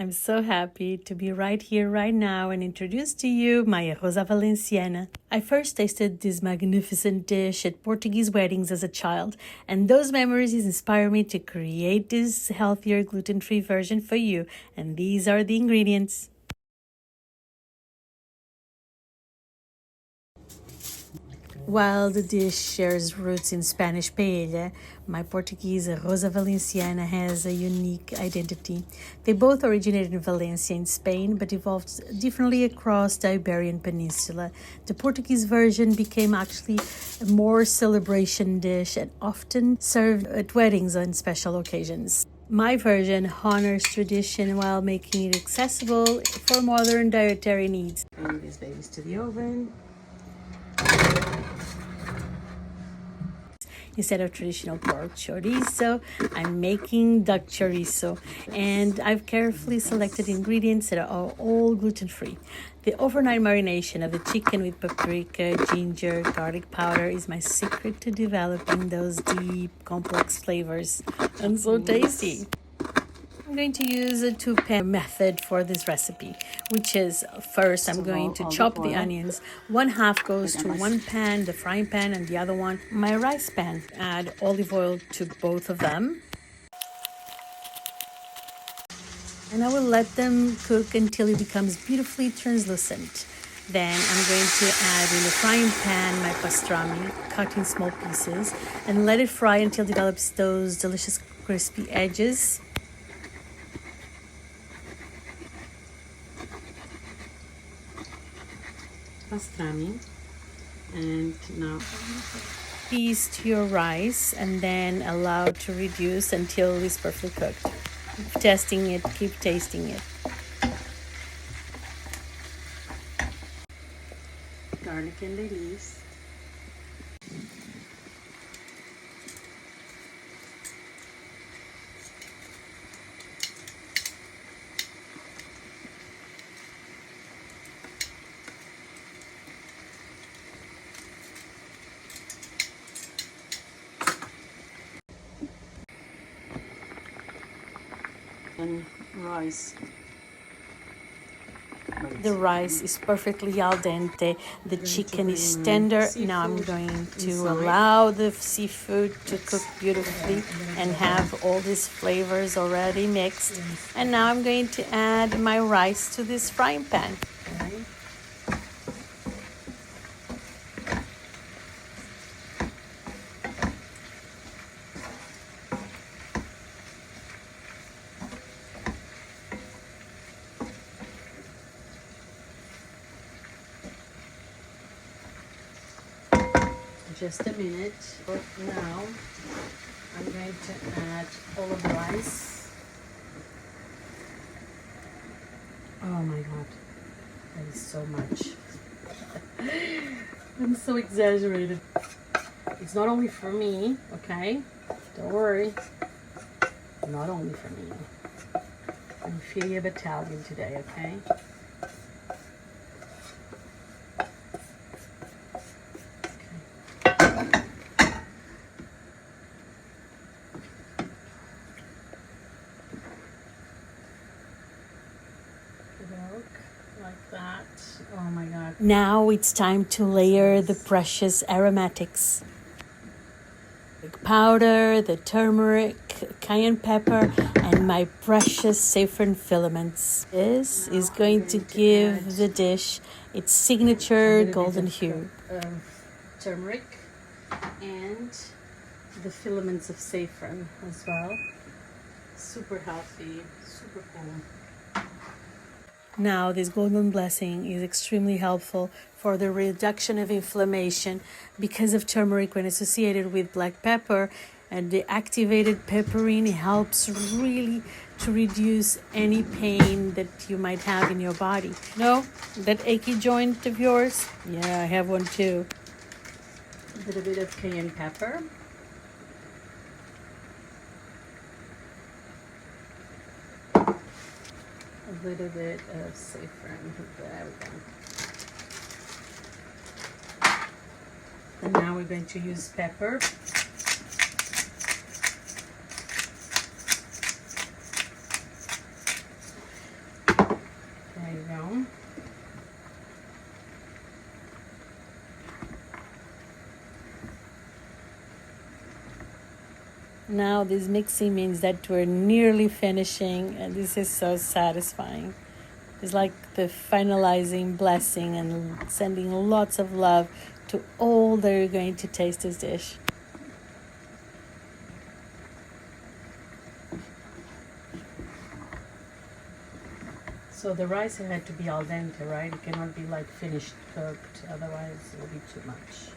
I'm so happy to be right here, right now, and introduce to you my ArrrozAValenciana. I first tasted this magnificent dish at Portuguese weddings as a child, and those memories inspire me to create this healthier gluten-free version for you. And these are the ingredients. While the dish shares roots in Spanish paella, my Portuguese ArrrozAValenciana has a unique identity. They both originated in Valencia in Spain, but evolved differently across the Iberian Peninsula. The Portuguese version became actually a more celebration dish and often served at weddings on special occasions. My version honors tradition while making it accessible for modern dietary needs. Bring these babies to the oven. Instead of traditional pork chorizo, I'm making duck chorizo, and I've carefully selected ingredients that are all gluten-free. The overnight marination of the chicken with paprika, ginger, garlic powder is my secret to developing those deep, complex flavors, and so tasty. I'm going to use a two-pan method for this recipe, which is first I'm going to chop the onions. One half goes to one pan, the frying pan, and the other one, my rice pan. Add olive oil to both of them. And I will let them cook until it becomes beautifully translucent. Then I'm going to add in the frying pan my pastrami, cut in small pieces, and let it fry until it develops those delicious crispy edges. Pastrami, and now piece to your rice and then allow to reduce until it's perfectly cooked. Keep testing it, keep tasting it. Garlic and the leaves. And rice. The rice is perfectly al dente. The chicken is tender. Now I'm going to allow the seafood to cook beautifully and have all these flavors already mixed. And now I'm going to add my rice to this frying pan. Just a minute. Now I'm going to add all of the rice. Oh my god, that is so much. I'm so exaggerated. It's not only for me, okay? Don't worry. Not only for me. I'm feeding a battalion today, okay? Like that. Oh my god. Now it's time to layer the precious aromatics. Powder, the turmeric, cayenne pepper, and my precious saffron filaments. This is going to give the dish its signature golden hue. Turmeric and the filaments of saffron as well. Super healthy, super cool. Now, this golden blessing is extremely helpful for the reduction of inflammation because of turmeric when associated with black pepper, and the activated pepperine helps really to reduce any pain that you might have in your body. No? That achy joint of yours? Yeah, I have one too. A little bit of cayenne pepper. A little bit of saffron. There we go. And now we're going to use pepper. There you go. Now this mixing means that we're nearly finishing, and this is so satisfying. It's like the finalizing blessing and sending lots of love to all that are going to taste this dish. So the rice had to be al dente, right? It cannot be like finished cooked, otherwise it will be too much.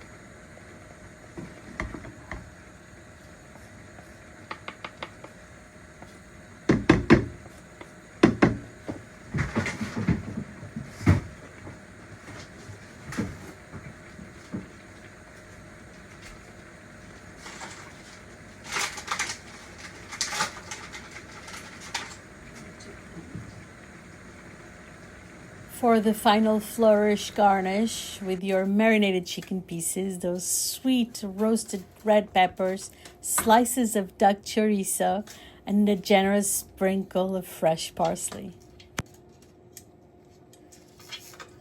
For the final flourish garnish with your marinated chicken pieces, those sweet roasted red peppers, slices of duck chorizo, and a generous sprinkle of fresh parsley.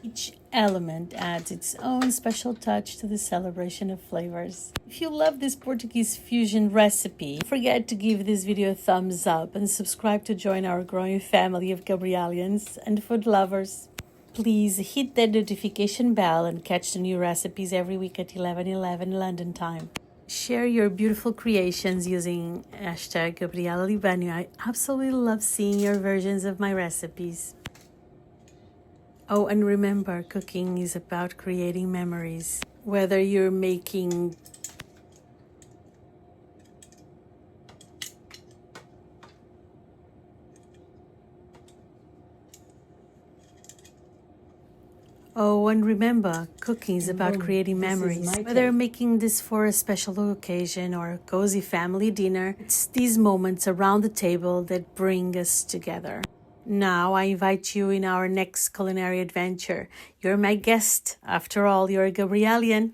Each element adds its own special touch to the celebration of flavors. If you love this Portuguese fusion recipe, don't forget to give this video a thumbs up and subscribe to join our growing family of Gabrielians and food lovers. Please hit that notification bell and catch the new recipes every week at 11:11 London time. Share your beautiful creations using hashtag Gabriela Libanio. I absolutely love seeing your versions of my recipes. Oh, and remember, cooking is about creating memories. Whether you're making Oh, and remember, cooking is about creating memories. Whether making this for a special occasion or a cozy family dinner, it's these moments around the table that bring us together. Now I invite you in our next culinary adventure. You're my guest. After all, you're a Gabrielian.